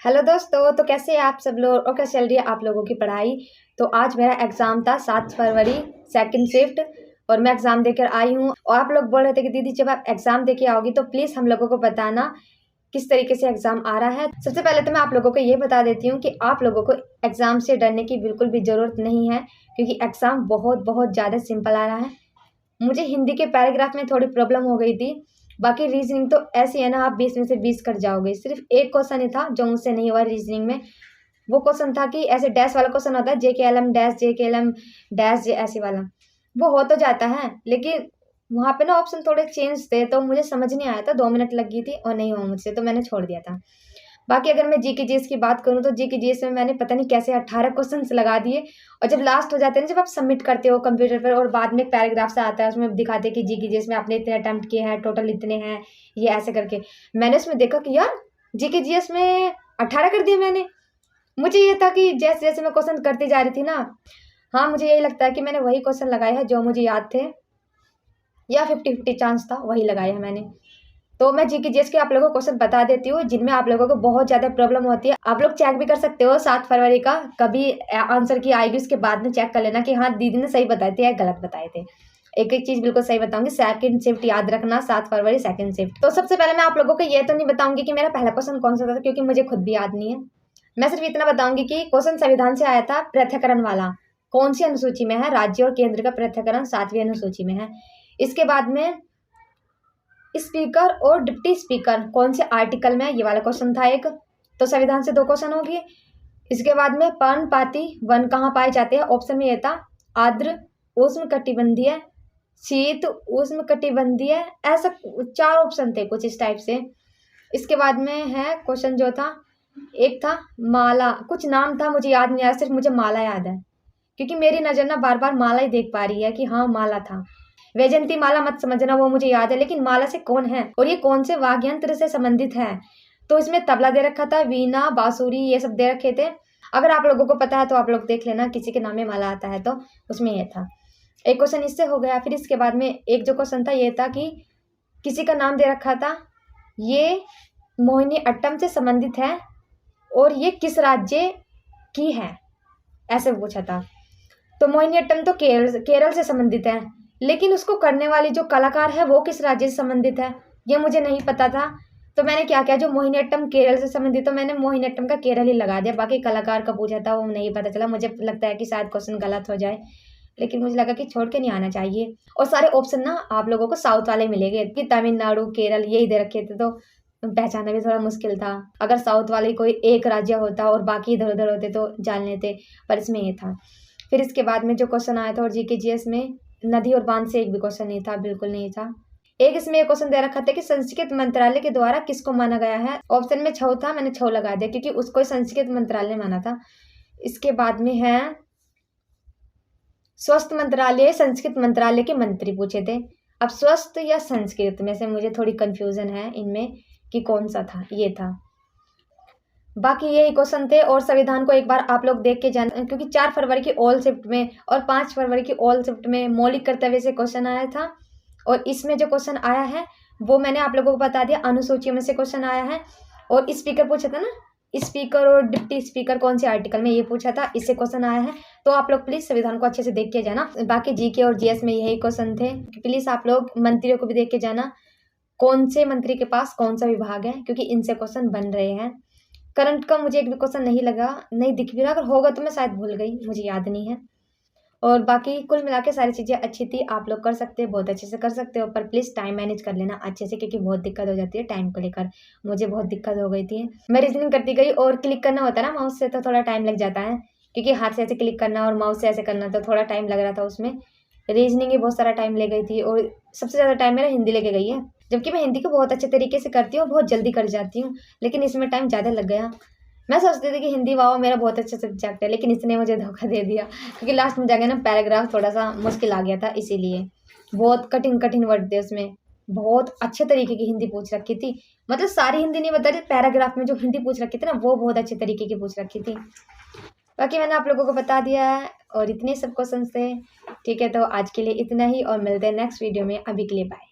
Hello दोस्तों, तो कैसे हैं आप सब लोग और कैसे चल रही है आप लोगों की पढ़ाई। तो आज मेरा एग्ज़ाम था 7 फरवरी सेकंड शिफ्ट और मैं एग्ज़ाम देकर आई हूँ। और आप लोग बोल रहे थे कि दीदी जब आप एग्ज़ाम देके आओगी तो प्लीज़ हम लोगों को बताना किस तरीके से एग्ज़ाम आ रहा है। सबसे पहले तो मैं आप लोगों को ये बता देती हूँ कि आप लोगों को एग्ज़ाम से डरने की बिल्कुल भी ज़रूरत नहीं है, क्योंकि एग्ज़ाम बहुत ज़्यादा सिंपल आ रहा है। मुझे हिंदी के पैराग्राफ में थोड़ी प्रॉब्लम हो गई थी, बाकी रीजनिंग तो ऐसी है ना, आप 20 में से 20 कर जाओगे। सिर्फ एक क्वेश्चन ही था जो मुझसे नहीं हुआ रीजनिंग में। वो क्वेश्चन था कि ऐसे डैश वाला क्वेश्चन होता है, JKLM डैश JKLM डैश जे ऐसे वाला, वो हो तो जाता है लेकिन वहाँ पे ना ऑप्शन थोड़े चेंज थे तो मुझे समझ नहीं आया था। 2 मिनट लग गई थी और नहीं हुआ मुझसे, तो मैंने छोड़ दिया था। बाकी अगर मैं जीके जीएस की बात करूँ तो जीके जीएस में मैंने पता नहीं कैसे 18 क्वेश्चंस लगा दिए। और जब लास्ट हो जाते हैं ना, जब आप सबमिट करते हो कंप्यूटर पर और बाद में एक पैराग्राफ सा आता है, उसमें दिखाते हैं कि जीके जीएस में आपने इतने अटेम्प्ट किए हैं, टोटल इतने हैं, ये ऐसे करके। मैंने उसमें देखा कि यार जीके जीएस में 18 कर दिए मैंने। मुझे ये था कि जैसे जैसे मैं क्वेश्चन करती जा रही थी ना, हाँ मुझे यही लगता है कि मैंने वही क्वेश्चन लगाए हैं जो मुझे याद थे, या 50-50 चांस था, वही लगाए हैं मैंने। तो मैं जीके जीएस के आप लोगों को क्वेश्चन बता देती हूँ जिनमें आप लोगों को बहुत ज़्यादा प्रॉब्लम होती है। आप लोग चेक भी कर सकते हो 7 फरवरी का, कभी आंसर की आएगी उसके बाद में चेक कर लेना कि हाँ दीदी ने सही बताए थे या गलत बताए थे। एक एक चीज़ बिल्कुल सही बताऊंगी। सेकंड शिफ्ट याद रखना, 7 फरवरी सेकंड शिफ्ट। तो सबसे पहले मैं आप लोगों को ये तो नहीं बताऊंगी कि मेरा पहला क्वेश्चन कौन सा था, क्योंकि मुझे खुद भी याद नहीं है। मैं सिर्फ इतना बताऊंगी कि क्वेश्चन संविधान से आया था, पृथक्करण वाला। कौन सी अनुसूची में है? राज्य और केंद्र का पृथक्करण 7वीं अनुसूची में है। इसके बाद में स्पीकर और डिप्टी स्पीकर कौन से आर्टिकल में, ये वाला क्वेश्चन था एक। तो संविधान से 2 क्वेश्चन हो गए। इसके बाद में पर्णपाती वन कहाँ पाए जाते हैं? ऑप्शन में ये था आर्द्र उष्णकटिबंधीय, शीत उष्णकटिबंधीय, ऐसा 4 ऑप्शन थे कुछ इस टाइप से। इसके बाद में है क्वेश्चन जो था, एक था माला, कुछ नाम था मुझे याद नहीं आ रहा, सिर्फ मुझे माला याद है, क्योंकि मेरी नज़र ना बार बार माला ही देख पा रही है कि हाँ माला था। वैजयंती माला मत समझना, वो मुझे याद है, लेकिन माला से कौन है और ये कौन से वाद्य यंत्र से संबंधित है। तो इसमें तबला दे रखा था, वीणा, बांसुरी, ये सब दे रखे थे। अगर आप लोगों को पता है तो आप लोग देख लेना, किसी के नाम में माला आता है तो उसमें ये था। एक क्वेश्चन इससे हो गया। फिर इसके बाद में एक जो क्वेश्चन था ये था कि किसी का नाम दे रखा था, ये मोहिनी अट्टम से संबंधित है और ये किस राज्य की है, ऐसे पूछा था। तो मोहिनीअट्टम तो केरल से संबंधित है, लेकिन उसको करने वाली जो कलाकार है वो किस राज्य से संबंधित है, ये मुझे नहीं पता था। तो मैंने क्या किया, जो मोहिनीअट्टम केरल से संबंधित, तो मैंने मोहिनीअट्टम का केरल ही लगा दिया। बाकी कलाकार का पूछा था वो नहीं पता चला। मुझे लगता है कि शायद क्वेश्चन गलत हो जाए, लेकिन मुझे लगा कि छोड़ के नहीं आना चाहिए। और सारे ऑप्शन ना आप लोगों को साउथ वाले मिलेंगे, कि तमिलनाडु, केरल यही दे रखे थे, तो पहचानना भी थोड़ा मुश्किल था। अगर साउथ वाले कोई एक राज्य होता और बाकी इधर उधर होते तो जान लेते, पर इसमें ये था। फिर इसके बाद में जो क्वेश्चन आया था और जीके जीएस में नदी और बांध से एक भी क्वेश्चन नहीं था, बिल्कुल नहीं था। एक इसमें क्वेश्चन दे रखा था कि संस्कृत मंत्रालय के द्वारा किसको माना गया है। ऑप्शन में छौ था, मैंने छौ लगा दिया क्योंकि उसको संस्कृत मंत्रालय माना था। इसके बाद में है स्वास्थ्य मंत्रालय, संस्कृत मंत्रालय के मंत्री पूछे थे। अब स्वास्थ्य या संस्कृत में से मुझे थोड़ी कंफ्यूजन है इनमें कि कौन सा था, ये था। बाकी यही क्वेश्चन थे। और संविधान को एक बार आप लोग देख के जाना, क्योंकि 4 फरवरी की ऑल शिफ्ट में और 5 फरवरी की ऑल शिफ्ट में मौलिक कर्तव्य से क्वेश्चन आया था। और इसमें जो क्वेश्चन आया है वो मैंने आप लोगों को बता दिया, अनुसूचियों में से क्वेश्चन आया है। और स्पीकर पूछा था ना, स्पीकर और डिप्टी स्पीकर कौन से आर्टिकल में, ये पूछा था, इससे क्वेश्चन आया है। तो आप लोग प्लीज संविधान को अच्छे से देख के जाना। बाकी जीके और जीएस में यही क्वेश्चन थे। प्लीज आप लोग मंत्रियों को भी देख के जाना, कौन से मंत्री के पास कौन सा विभाग है, क्योंकि इनसे क्वेश्चन बन रहे हैं। करंट का मुझे एक भी क्वेश्चन नहीं लगा, नहीं दिख भी रहा, अगर होगा तो मैं शायद भूल गई, मुझे याद नहीं है। और बाकी कुल मिला के सारी चीज़ें अच्छी थी। आप लोग कर सकते हैं, बहुत अच्छे से कर सकते हो, पर प्लीज़ टाइम मैनेज कर लेना अच्छे से, क्योंकि बहुत दिक्कत हो जाती है टाइम को लेकर। मुझे बहुत दिक्कत हो गई थी, मैं रीजनिंग करती गई और क्लिक करना होता है ना माउस से, तो थोड़ा टाइम लग जाता है, क्योंकि हाथ से ऐसे क्लिक करना और माउस से ऐसे करना, तो थोड़ा टाइम लग रहा था उसमें। रीजनिंग ही बहुत सारा टाइम ले गई थी और सबसे ज़्यादा टाइम मेरा हिंदी लेके गई है, जबकि मैं हिंदी को बहुत अच्छे तरीके से करती हूँ, बहुत जल्दी कर जाती हूँ, लेकिन इसमें टाइम ज़्यादा लग गया। मैं सोचती थी कि हिंदी वाओ मेरा बहुत अच्छा सब्जेक्ट है, लेकिन इसने मुझे धोखा दे दिया, क्योंकि लास्ट में जाके ना पैराग्राफ थोड़ा सा मुश्किल आ गया था, इसीलिए बहुत कठिन कठिन वर्ड थे उसमें। बहुत अच्छे तरीके की हिंदी पूछ रखी थी, मतलब सारी हिंदी नहीं बता रही, पैराग्राफ में जो हिंदी पूछ रखी थी ना वो बहुत अच्छे तरीके की पूछ रखी थी। बाकी मैंने आप लोगों को बता दिया है और इतने सब क्वेश्चन थे। ठीक है, तो आज के लिए इतना ही और मिलते हैं नेक्स्ट वीडियो में। अभी के लिए बाय।